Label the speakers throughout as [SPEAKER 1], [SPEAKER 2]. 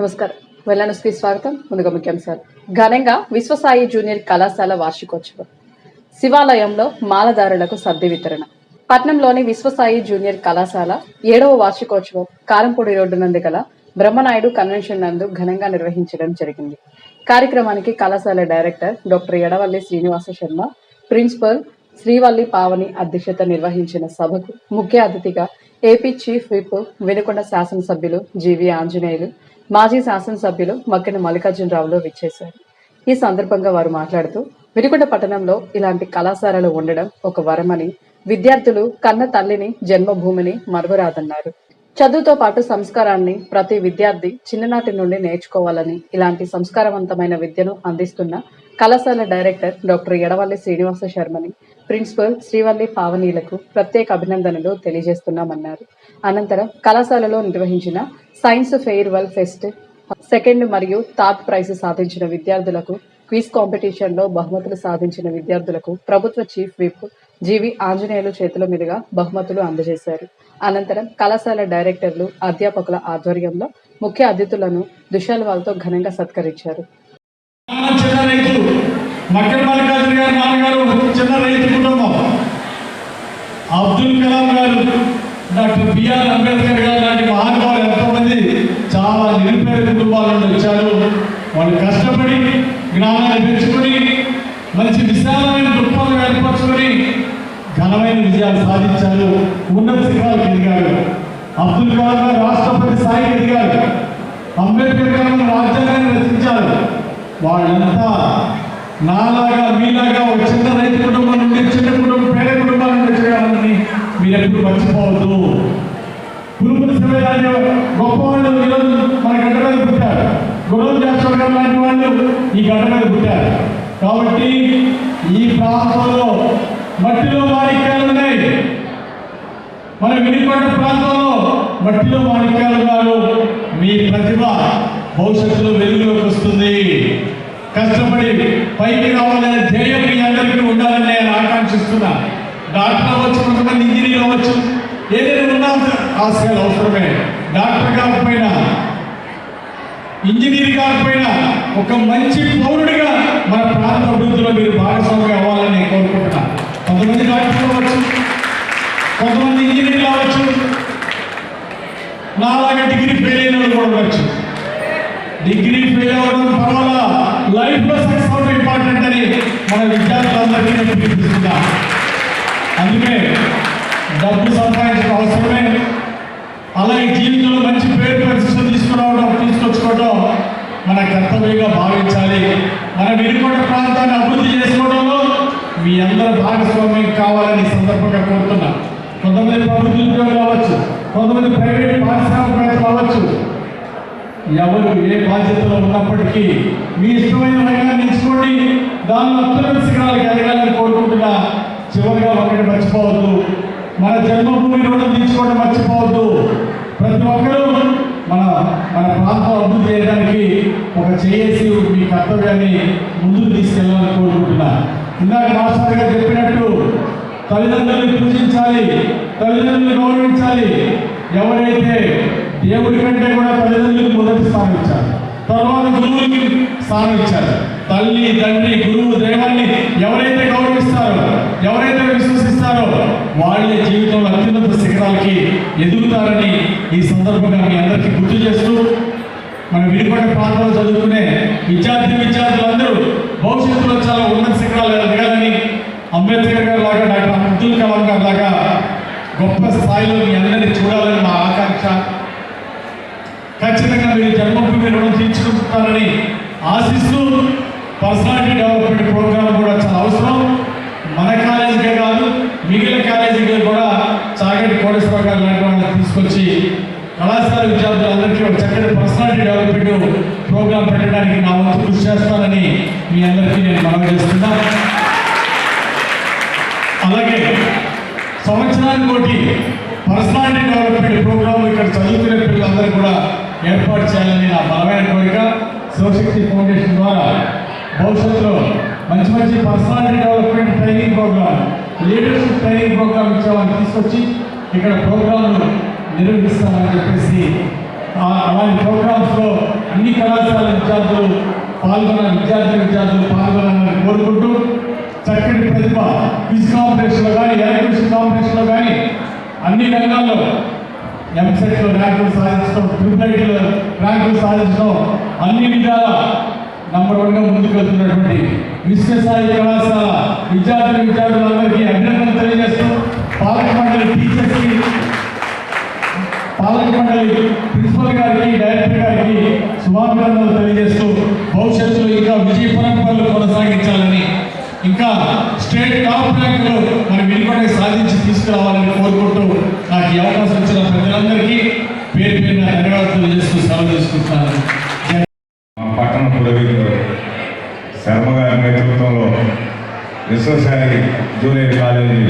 [SPEAKER 1] నమస్కారం. వెల్లనస్కి స్వాగతం. ముందుగా ముఖ్యాంశాలు. ఘనంగా విశ్వసాయి జూనియర్ కళాశాల వార్షికోత్సవం. శివాలయంలో మాలదారులకు సద్ది వితరణ. పట్నంలోని విశ్వసాయి జూనియర్ కళాశాల 7వ వార్షికోత్సవం కారంపూడి రోడ్డు నందు గల బ్రహ్మనాయుడు కన్వెన్షన్ నందు ఘనంగా నిర్వహించడం జరిగింది. కార్యక్రమానికి కళాశాల director doctor Edavalli Srinivasa Sharma, principal Srivalli Pavani అధ్యక్షత నిర్వహించిన సభకు ముఖ్య అతిథిగా ఏపీ చీఫ్ విప్ వినుకొండ శాసనసభ్యులు జీవి ఆంజనేయులు, మాజీ శాసనసభ్యులు మక్కిన మల్లికార్జునరావులు విచ్చేశారు. ఈ సందర్భంగా వారు మాట్లాడుతూ, వినుకొండ పట్టణంలో ఇలాంటి కళాశాలలు ఉండడం ఒక వరమని, విద్యార్థులు కన్న తల్లిని జన్మభూమిని మరువరాదన్నారు. చదువుతో పాటు సంస్కారాన్ని ప్రతి విద్యార్థి చిన్ననాటి నుండి నేర్చుకోవాలని, ఇలాంటి సంస్కారవంతమైన విద్యను అందిస్తున్న కళాశాల డైరెక్టర్ డాక్టర్ ఎడవల్లి శ్రీనివాస శర్మని, ప్రిన్సిపల్ శ్రీవల్లి పావనీలకు ప్రత్యేక అభినందనలు తెలియజేస్తున్నామన్నారు. అనంతరం కళాశాలలో నిర్వహించిన సైన్స్ ఫెయిర్వెల్ ఫెస్ట్ సెకండ్ మరియు థర్డ్ ప్రైజ్ సాధించిన విద్యార్థులకు, క్విజ్ కాంపిటీషన్ లో బహుమతులు సాధించిన విద్యార్థులకు ప్రభుత్వ చీఫ్ విప్ జీవి ఆంజనేయులు చేతుల మీదుగా బహుమతులు అందజేశారు. అనంతరం కళాశాల డైరెక్టర్లు, అధ్యాపకుల ఆధ్వర్యంలో ముఖ్య అతిథులను దుశాలువాలతో ఘనంగా సత్కరించారు.
[SPEAKER 2] అబ్దుల్ కలాం గారు, డాక్టర్ బిఆర్ అంబేద్కర్ గారు లాంటి మహానుభావులు ఎంతోమంది చాలా నిరుపేద కుటుంబాల నుండి వచ్చారు. వాళ్ళు కష్టపడి జ్ఞానాన్ని పెంచుకొని మంచి విశాలమైన దృక్పథం ఏర్పరచుకొని ఘనమైన విజయాలు సాధించారు. ఉన్నత శిఖరాలకు ఎదిగారు. అబ్దుల్ కలాం గారు రాష్ట్రపతి స్థాయికి ఎదిగారు. అంబేద్కర్ గారు రాజ్యాంగాన్ని రచించారు. వాళ్ళంతా నాలాగా మీలాగా ఒక చిన్న రైతు కుటుంబం నుండి, చిన్న కుటుంబం, పేద కుటుంబాల నుండి వచ్చేయాలని మీరు ఎప్పుడు మర్చిపోవద్దు. పురుపుల సమయాన్ని గొప్ప వాళ్ళు ఈరోజు మన గడ్డ మీద పుట్టారు. గురం జాషువా గారు లాంటి వాళ్ళు ఈ గడ్డ మీద పుట్టారు. కాబట్టి ఈ ప్రాంతంలో మట్టిలో మాణిక్యాలు ఉన్నాయి. మన వినుకొండ ప్రాంతంలో మట్టిలో మాణిక్యాలు ఉన్నారు. మీ ప్రతిభ భవిష్యత్తులో వెలుగులోకి వస్తుంది. కష్టపడి పైకి రావాలనే ధ్యేయం మీ అందరికీ ఉండాలని నేను ఆకాంక్షిస్తున్నా. డాక్టర్ అవ్వచ్చు, కొంతమంది ఇంజనీర్ అవ్వచ్చు, ఏదైనా ఉండాల్సిన ఆశయాలు అవసరమే. డాక్టర్ కాకపోయినా, ఇంజనీర్ కాకపోయినా ఒక మంచి పౌరుడిగా మన ప్రాంత అభివృద్ధిలో మీరు భాగస్వామి అవ్వాలని నేను కోరుకుంటున్నా. కొంతమంది డాక్టర్లు అవ్వచ్చు, కొంతమంది ఇంజనీర్లు అవ్వచ్చు, నాలాగా డిగ్రీ ఫెయిల్ అయిన వాళ్ళు కూడా ఉండవచ్చు. డిగ్రీ ఫెయిల్ అవ్వడం పర్వాలా, లైఫ్ లో సక్సెస్ అవడం ఇంపార్టెంట్ అని మన విద్యార్థులందరికీ నేను పిలుపుతున్నా. అందుకే డబ్బు సంపాదించడం అవసరమే. అలాగే జీవితంలో మంచి పేరు ప్రతిష్టలు తీసుకొచ్చుకోవడం మన కర్తవ్యంగా భావించాలి. మన వినుకొండ ప్రాంతాన్ని అభివృద్ధి చేసుకోవడంలో మీ అందరూ భాగస్వామ్యం కావాలని సందర్భంగా కోరుతున్నా. కొంతమంది ప్రభుత్వ ఉద్యోగులు అవ్వచ్చు, కొంతమంది ప్రైవేట్ పారిశ్రామికవేత్తలు అవ్వచ్చు. ఎవరు ఏ బాధ్యతలో ఉన్నప్పటికీ మీ ఇష్టమైన రంగాన్ని ఎంచుకోండి. దానిలో అత్యున్నత శిఖరాలకు ఎదగాలని కోరుకుంటున్నా. చివరిగా ఒకటి మర్చిపోవద్దు, మన జన్మభూమి రుణం తీసుకోవడం మర్చిపోవద్దు. ప్రతి ఒక్కరూ మన ప్రాంతం అభివృద్ధి చేయడానికి ఒక చేసి మీ కర్తవ్యాన్ని ముందుకు తీసుకెళ్ళాలని కోరుకుంటున్నా. ఇందాక మాస్టర్ గారు చెప్పినట్టు తల్లిదండ్రులను పూజించాలి, తల్లిదండ్రులను గౌరవించాలి. ఎవరైతే దేవుడి కంటే కూడా తల్లిదండ్రులకు మొదటి స్థానం ఇచ్చారు, తర్వాత గురువులకి స్థానం ఇచ్చారు. తల్లి, తండ్రి, గురువు, దైవాన్ని ఎవరైతే గౌరవిస్తారో, ఎవరైతే విశ్వసిస్తారో వాళ్ళే జీవితంలో అత్యున్నత శిఖరాలకి ఎదుగుతారని ఈ సందర్భంగా మీ అందరికీ గుర్తు చేస్తూ, మన వినుకొండ ప్రాంతంలో చదువుకునే విద్యార్థులందరూ భవిష్యత్తులో చాలా ఉన్నత శిఖరాలు ఎదగాలని, అంబేద్కర్ గారు లాగా, డాక్టర్ అబ్దుల్ కలాం గారు లాగా గొప్ప స్థాయిలో మీ అందరినీ చూడాలని మా ఆకాంక్ష. ఖచ్చితంగా మీరు జన్మభూమి రుణం తీర్చుకుంటారని ఆశిస్తూ, పర్సనాలిటీ డెవలప్మెంట్ ప్రోగ్రామ్ కూడా చాలా అవసరం. మన కాలేజీకే కాదు, మిగిలిన కాలేజీకి కూడా చాగంటి కోటేశ్వర గారు లాంటి వాళ్ళని తీసుకొచ్చి కళాశాల విద్యార్థులందరికీ ఒక చక్కటి పర్సనాలిటీ డెవలప్మెంట్ ప్రోగ్రాం పెట్టడానికి నా వంతు కృషి చేస్తానని మీ అందరికీ నేను మనవి చేస్తున్నా. అలాగే సంవత్సరానికి ఒకటి పర్సనాలిటీ డెవలప్మెంట్ ప్రోగ్రాం ఇక్కడ చదువుకునే పిల్లలందరూ కూడా ఏర్పాటు చేయాలని నా బలమైన కోరిక. శివశక్తి ఫౌండేషన్ ద్వారా భవిష్యత్తులో మంచి మంచి personality development training program, leadership training program ఇచ్చేవాళ్ళని తీసుకొచ్చి ఇక్కడ ప్రోగ్రాంలు నిర్వహిస్తామని చెప్పేసి అలాంటి ప్రోగ్రామ్స్లో అన్ని కళాశాల విద్యార్థులు పాల్గొనాలని కోరుకుంటూ చక్కటి ప్రతిభ క్విజ్ కాంపిటీషన్లో కానీ ఎలక్ట్రిషన్ కాంపిటీషన్లో కానీ అన్ని రంగాల్లో ఎంసెట్లో ర్యాంకులు సాధించడం, ట్రిపుల్ ర్యాంకులు సాధించడం అన్ని విధాల నంబర్ 1గా ముందుకు వెళ్తున్నటువంటి విశ్వసాయి కళాశాల విద్యార్థులందరికీ అభినందనలు తెలియజేస్తూ పాలక మండలి టీచర్స్కి, పాలక మండలి ప్రిన్సిపల్ గారికి, డైరెక్టర్ గారికి శుభాభినందనలు తెలియజేస్తూ భవిష్యత్తులో ఇంకా విజయ పరంపరలు కొనసాగించాలని, ఇంకా స్టేట్ టాప్ ర్యాంకులు మరి వినిపడే సాధించి తీసుకురావాలని కోరుకుంటూ నాకు ఈ అవకాశం ఇచ్చిన ప్రజలందరికీ పేరు పేరున ధన్యవాదాలు తెలియజేస్తూ సెలవు తీసుకుంటున్నాను.
[SPEAKER 3] పట్టణ పురోహితులు శర్మ గారి నేతృత్వంలో విశ్వసాయి జూనియర్ కాలేజీ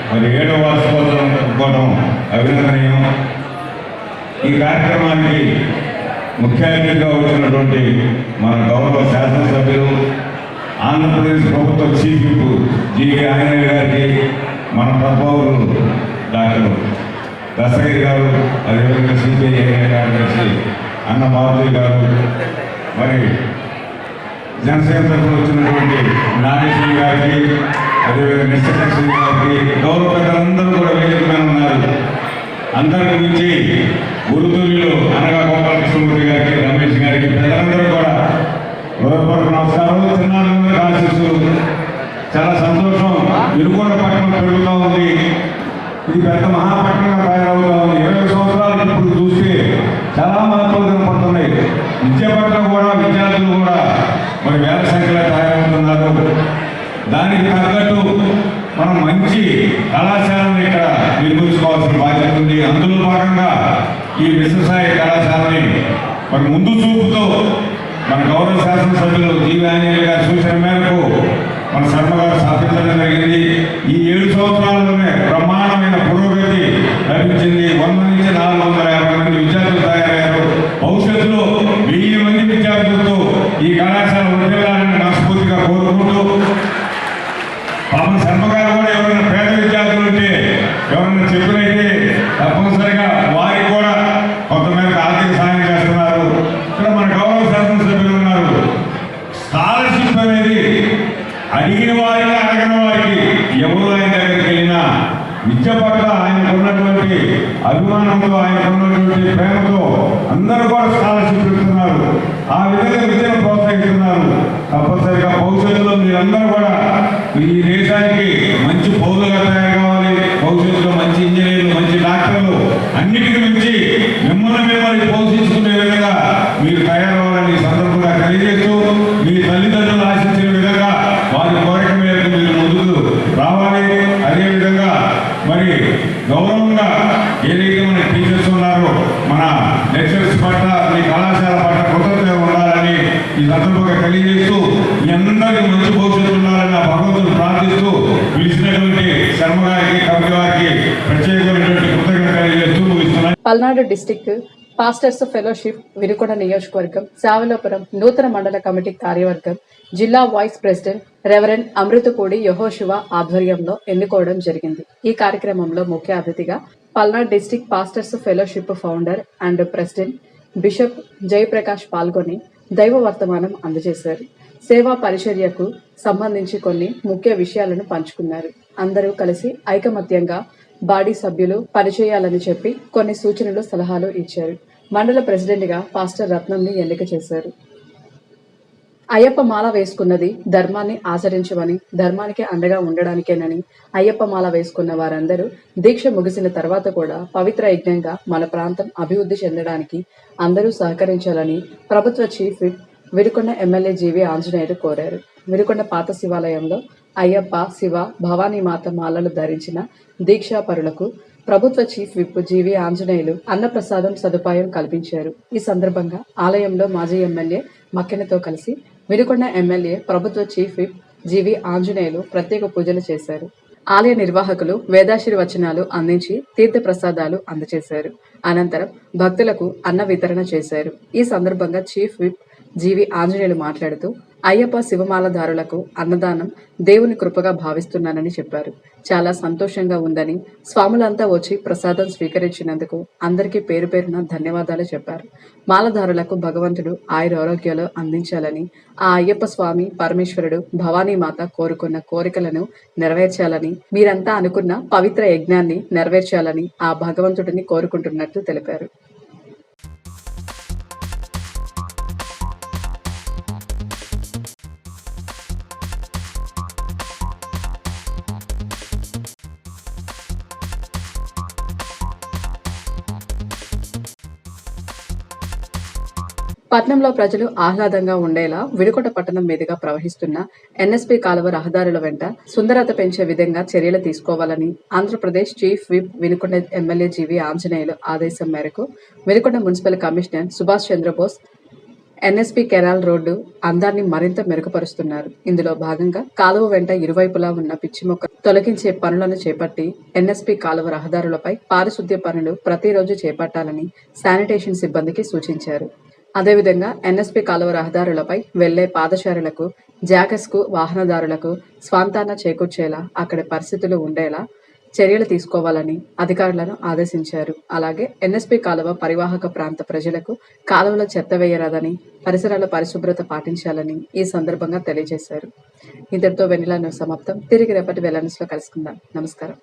[SPEAKER 3] మరి 7వ వార్షికోత్సవం జరుపుకోవడం అభినందనీయం. ఈ కార్యక్రమానికి ముఖ్య అతిథిగా వచ్చినటువంటి మన గౌరవ శాసనసభ్యులు, ఆంధ్రప్రదేశ్ ప్రభుత్వ చీఫ్ విప్ జీవి ఆంజనేయ గారికి, మన ప్రభావులు డాక్టర్ దశగిరి గారు, అదేవిధంగా సిపిఐ కార్యదర్శి అన్న మాధవి గారు, మరి జనసేన తరఫున వచ్చినటువంటి నాగేశ్వరి గారికి, అదేవిధంగా నిశ్చలక్ష్మి గారికి, గౌరవ పెద్దలందరూ కూడా వేదిక మీద ఉన్నారు. అందరి నుంచి గురుతులు అనగా గోపాల కృష్ణమూర్తి గారికి, రమేష్ గారికి, పెద్దలందరూ కూడా హృదయపూర్వక నమస్కారం. చిన్నారులందరూ ఆశిస్తూ చాలా సంతోషం. వినుకొండ పట్టణం పెరుగుతూ ఉంది. ఇది పెద్ద మహాపట్టణంగా తయారవుతూ ఉంది. 20 సంవత్సరాలు ఇప్పుడు చూస్తే చాలా మార్పులు కనపడుతున్నాయి. విద్య పట్ల కూడా విద్యార్థులు కూడా మరి వేల సంఖ్యలో తయారవుతున్నారు. దానికి తగ్గట్టు మనం మంచి కళాశాలను ఇక్కడ నిర్మించుకోవాల్సిన బాధ్యత ఉంది. అందులో భాగంగా ఈ విశ్వసాయి కళాశాలని మరి ముందు చూపుతో మన గౌరవ శాసనసభ్యులు జీవి ఆంజనేయ గారి సూచన మేరకు మన శర్మ గారు స్థాపించడం జరిగింది. ఈ 7 సంవత్సరాల్లోనే బ్రహ్మాండమైన పురోగతి లభించింది. 100 నుంచి 450 మంది విద్యార్థులు తయారయ్యారు. భవిష్యత్తులో 1000 మంది విద్యార్థులతో ఈ కళాశాల ఉండాలని మనస్ఫూర్తిగా కోరుకుంటూ, పాపం శర్మ గారు కూడా ఎవరైనా పేద విద్యార్థులు ఉంటే ఎవరైనా చెప్పినైతే తప్పనిసరిగా వారికి కూడా కొంతమేరకు ఆర్థిక సాయం చేస్తున్నారు. ఇక్కడ మన గౌరవ శాసనసభ్యులు ఉన్నారు. స్కాలర్షిప్ అనేది అడిగిన వారికి అడగని వారికి ఎవరు ఆయన దగ్గరికి వెళ్ళినా విద్య పట్ల ఆయనకు ఉన్నటువంటి అభిమానంతో, ఆయనకు ఉన్నటువంటి ప్రేమతో అందరూ కూడా స్కాలర్షిప్ ఇస్తున్నారు. ఆ విధంగా విద్యను ప్రోత్సహిస్తున్నారు. తప్పనిసరిగా భవిష్యత్తులో మీరందరూ కూడా ఈ దేశానికి మంచి పౌరులుగా తయారు కావాలి. భవిష్యత్తులో మంచి ఇంజనీర్లు, మంచి డాక్టర్లు, అన్నిటికీ మించి మిమ్మల్ని పోషించుకునే విధంగా మీరు తయారవ్వాలని సందర్భంగా తెలియజేస్తూ, మీ తల్లిదండ్రులు ఆశించిన విధంగా వారి కోరిక మేరకు మీరు ముందుకు రావాలి. అదేవిధంగా మరి గౌరవంగా ఏదైతే మన టీచర్స్ ఉన్నారో మన లెక్చరర్స్ పట్ల, మీ కళాశాల పట్ల కృతజ్ఞత ఉండాలని ఈ సందర్భంగా తెలియజేస్తూ, మీ అందరికీ మంచి భవిష్యత్తు ఉండాలని ఆ భగవంతుడు ప్రార్థిస్తూ పిలిచినటువంటి శర్మ గారికి, కవి గారికి ప్రత్యేకమైనటువంటి కృతజ్ఞత తెలియజేస్తూ ముగిస్తున్నాను.
[SPEAKER 1] Palnadu district pastors fellowship Vinukonda నియోజకవర్గం శావలోపురం నూతన మండల కమిటీ కార్యవర్గం జిల్లా వైస్ ప్రెసిడెంట్ రెవరెండ్ అమృతపూడి యెహోషువ ఆధ్వర్యంలో ఎన్నుకోవడం జరిగింది. ఈ కార్యక్రమంలో ముఖ్య అతిథిగా Palnadu district pastors fellowship founder and president bishop Jayaprakash పాల్గొని దైవ వర్తమానం అందజేశారు. సేవా పరిచర్యకు సంబంధించి కొన్ని ముఖ్య విషయాలను పంచుకున్నారు. అందరూ కలిసి ఐకమత్యంగా బాడీ సభ్యులు పనిచేయాలని చెప్పి కొన్ని సూచనలు, సలహాలు ఇచ్చారు. మండల ప్రెసిడెంట్ గా పాస్టర్ రత్నంని ఎన్నిక చేశారు. అయ్యప్ప మాల వేసుకున్నది ధర్మాన్ని ఆచరించమని, ధర్మానికి అండగా ఉండడానికేనని, అయ్యప్ప మాల వేసుకున్న వారందరూ దీక్ష ముగిసిన తర్వాత కూడా పవిత్ర యజ్ఞంగా మన ప్రాంతం అభివృద్ధి చెందడానికి అందరూ సహకరించాలని ప్రభుత్వ chief whip Vinukonda MLA GV Anjaneyulu కోరారు. వినుకొండ పాత శివాలయంలో అయ్యప్ప, శివ, భవానీమాత మాలలు ధరించిన దీక్షాపరులకు ప్రభుత్వ చీఫ్ విప్ జీవి ఆంజనేయులు అన్నప్రసాదం సదుపాయం కల్పించారు. ఈ సందర్భంగా ఆలయంలో మాజీ ఎమ్మెల్యే మక్కెనతో కలిసి వినుకొండ ఎమ్మెల్యే ప్రభుత్వ చీఫ్ విప్ జీవి ఆంజనేయులు ప్రత్యేక పూజలు చేశారు. ఆలయ నిర్వాహకులు వేదాశీర్వచనాలు అందించి తీర్థ ప్రసాదాలు అందజేశారు. అనంతరం భక్తులకు అన్న వితరణ చేశారు. ఈ సందర్భంగా చీఫ్ విప్ జీవి ఆంజనేయులు మాట్లాడుతూ అయ్యప్ప శివమాలధారులకు అన్నదానం దేవుని కృపగా భావిస్తున్నానని చెప్పారు. చాలా సంతోషంగా ఉందని, స్వాములంతా వచ్చి ప్రసాదం స్వీకరించినందుకు అందరికీ పేరు పేరున ధన్యవాదాలు చెప్పారు. మాలధారులకు భగవంతుడు ఆయురారోగ్యాలు అందించాలని, ఆ అయ్యప్ప స్వామి పరమేశ్వరుడు భవానీమాత కోరుకున్న కోరికలను నెరవేర్చాలని, మీరంతా అనుకున్న పవిత్ర యజ్ఞాన్ని నెరవేర్చాలని ఆ భగవంతుడిని కోరుకుంటున్నట్లు తెలిపారు. పట్నంలో ప్రజలు ఆహ్లాదంగా ఉండేలా వినుకొండ పట్టణం మీదుగా ప్రవహిస్తున్న ఎన్ఎస్పీ కాలువ రహదారుల వెంట సుందరత పెంచే విధంగా చర్యలు తీసుకోవాలని Andhra Pradesh chief whip Vinukonda MLA GV Anjaneyulu ఆదేశం మేరకు Vinukonda municipal commissioner Subhash Chandrabose NSP canal road అందాన్ని మరింత మెరుగుపరుస్తున్నారు. ఇందులో భాగంగా కాలువ వెంట ఇరువైపులా ఉన్న పిచ్చి మొక్క తొలగించే పనులను చేపట్టి ఎన్ఎస్పీ కాలువ రహదారులపై పారిశుద్ధ్య పనులు ప్రతిరోజు చేపట్టాలని శానిటేషన్ సిబ్బందికి సూచించారు. అదేవిధంగా ఎన్ఎస్పీ కాలువ రహదారులపై వెళ్లే పాదచారులకు, జాకర్స్కు, వాహనదారులకు స్వాంతాన చేకూర్చేలా అక్కడి పరిస్థితులు ఉండేలా చర్యలు తీసుకోవాలని అధికారులను ఆదేశించారు. అలాగే ఎన్ఎస్పీ కాలువ పరివాహక ప్రాంత ప్రజలకు కాలువలో చెత్త వేయరాదని, పరిసరాల పరిశుభ్రత పాటించాలని ఈ సందర్భంగా తెలియజేశారు. ఇంతటితో వెన్నెల న్యూస్ సమాప్తం. తిరిగి రేపటి వెల్లెన్స్ లో కలుసుకుందాం. నమస్కారం.